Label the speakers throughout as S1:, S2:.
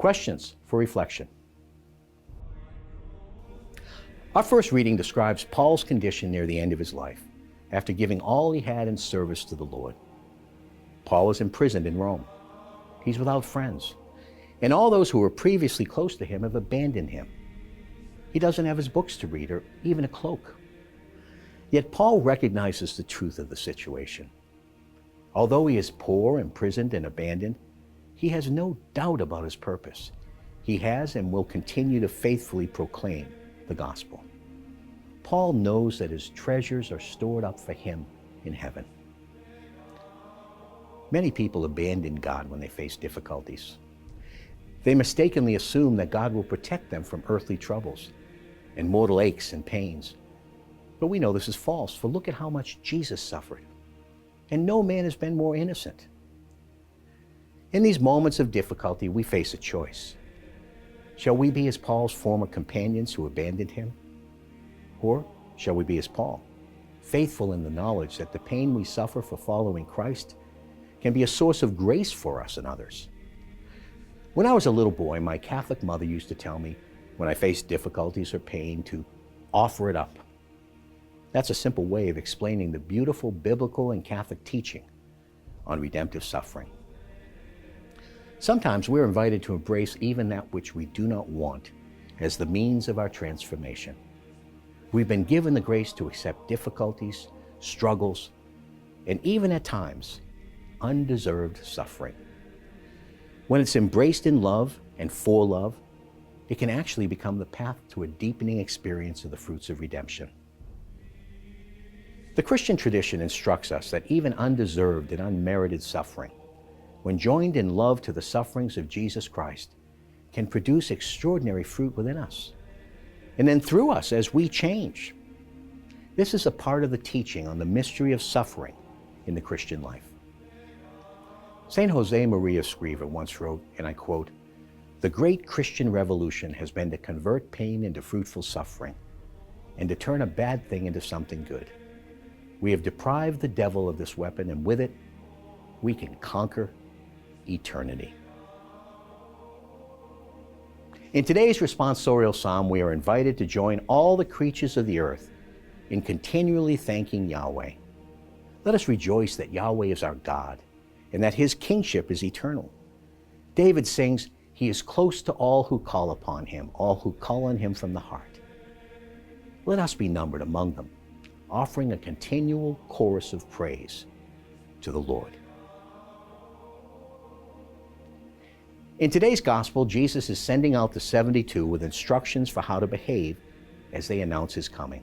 S1: Questions for reflection. Our first reading describes Paul's condition near the end of his life, after giving all he had in service to the Lord. Paul is imprisoned in Rome. He's without friends, and all those who were previously close to him have abandoned him. He doesn't have his books to read or even a cloak. Yet Paul recognizes the truth of the situation. Although he is poor, imprisoned, and abandoned, he has no doubt about his purpose. He has and will continue to faithfully proclaim the gospel. Paul knows that his treasures are stored up for him in heaven. Many people abandon God when they face difficulties. They mistakenly assume that God will protect them from earthly troubles and mortal aches and pains. But we know this is false, for look at how much Jesus suffered. And no man has been more innocent. In these moments of difficulty, we face a choice. Shall we be as Paul's former companions who abandoned him? Or shall we be as Paul, faithful in the knowledge that the pain we suffer for following Christ can be a source of grace for us and others? When I was a little boy, my Catholic mother used to tell me, when I faced difficulties or pain, to offer it up. That's a simple way of explaining the beautiful biblical and Catholic teaching on redemptive suffering. Sometimes we're invited to embrace even that which we do not want as the means of our transformation. We've been given the grace to accept difficulties, struggles, and even at times, undeserved suffering. When it's embraced in love and for love, it can actually become the path to a deepening experience of the fruits of redemption. The Christian tradition instructs us that even undeserved and unmerited suffering, when joined in love to the sufferings of Jesus Christ, can produce extraordinary fruit within us, and then through us as we change. This is a part of the teaching on the mystery of suffering in the Christian life. St. Jose Maria Escriva once wrote, and I quote, "The great Christian revolution has been to convert pain into fruitful suffering and to turn a bad thing into something good. We have deprived the devil of this weapon, and with it, we can conquer eternity." In today's responsorial psalm, we are invited to join all the creatures of the earth in continually thanking Yahweh. Let us rejoice that Yahweh is our God and that his kingship is eternal. David sings, "He is close to all who call upon him, all who call on him from the heart." Let us be numbered among them, offering a continual chorus of praise to the Lord. In today's gospel, Jesus is sending out the 72 with instructions for how to behave as they announce his coming.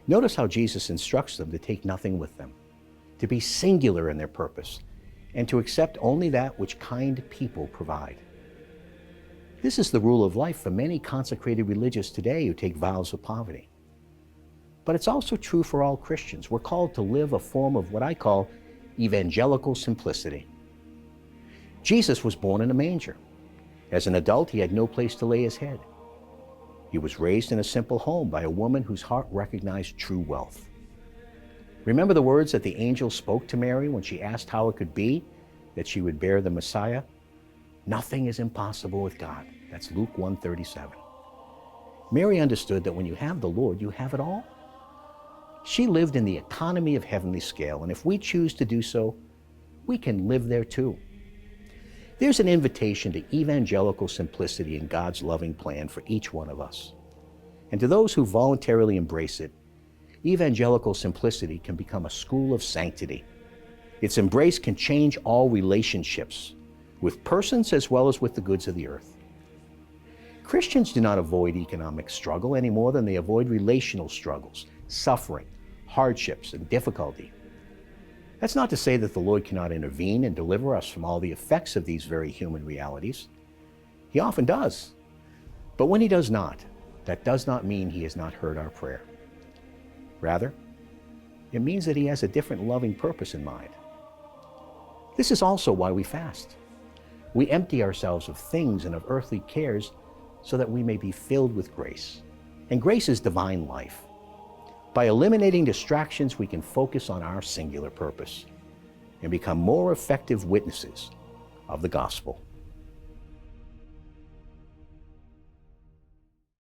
S1: Notice how Jesus instructs them to take nothing with them, to be singular in their purpose, and to accept only that which kind people provide. This is the rule of life for many consecrated religious today who take vows of poverty. But it's also true for all Christians. We're called to live a form of what I call evangelical simplicity. Jesus was born in a manger. As an adult, he had no place to lay his head. He was raised in a simple home by a woman whose heart recognized true wealth. Remember the words that the angel spoke to Mary when she asked how it could be that she would bear the Messiah? "Nothing is impossible with God." That's Luke 1:37. Mary understood that when you have the Lord, you have it all. She lived in the economy of heavenly scale, and if we choose to do so, we can live there too. There's an invitation to evangelical simplicity in God's loving plan for each one of us. And to those who voluntarily embrace it, evangelical simplicity can become a school of sanctity. Its embrace can change all relationships, with persons as well as with the goods of the earth. Christians do not avoid economic struggle any more than they avoid relational struggles, suffering, hardships, and difficulty. That's not to say that the Lord cannot intervene and deliver us from all the effects of these very human realities. He often does. But when he does not, that does not mean he has not heard our prayer. Rather, it means that he has a different loving purpose in mind. This is also why we fast. We empty ourselves of things and of earthly cares so that we may be filled with grace. And grace is divine life. By eliminating distractions, we can focus on our singular purpose and become more effective witnesses of the gospel.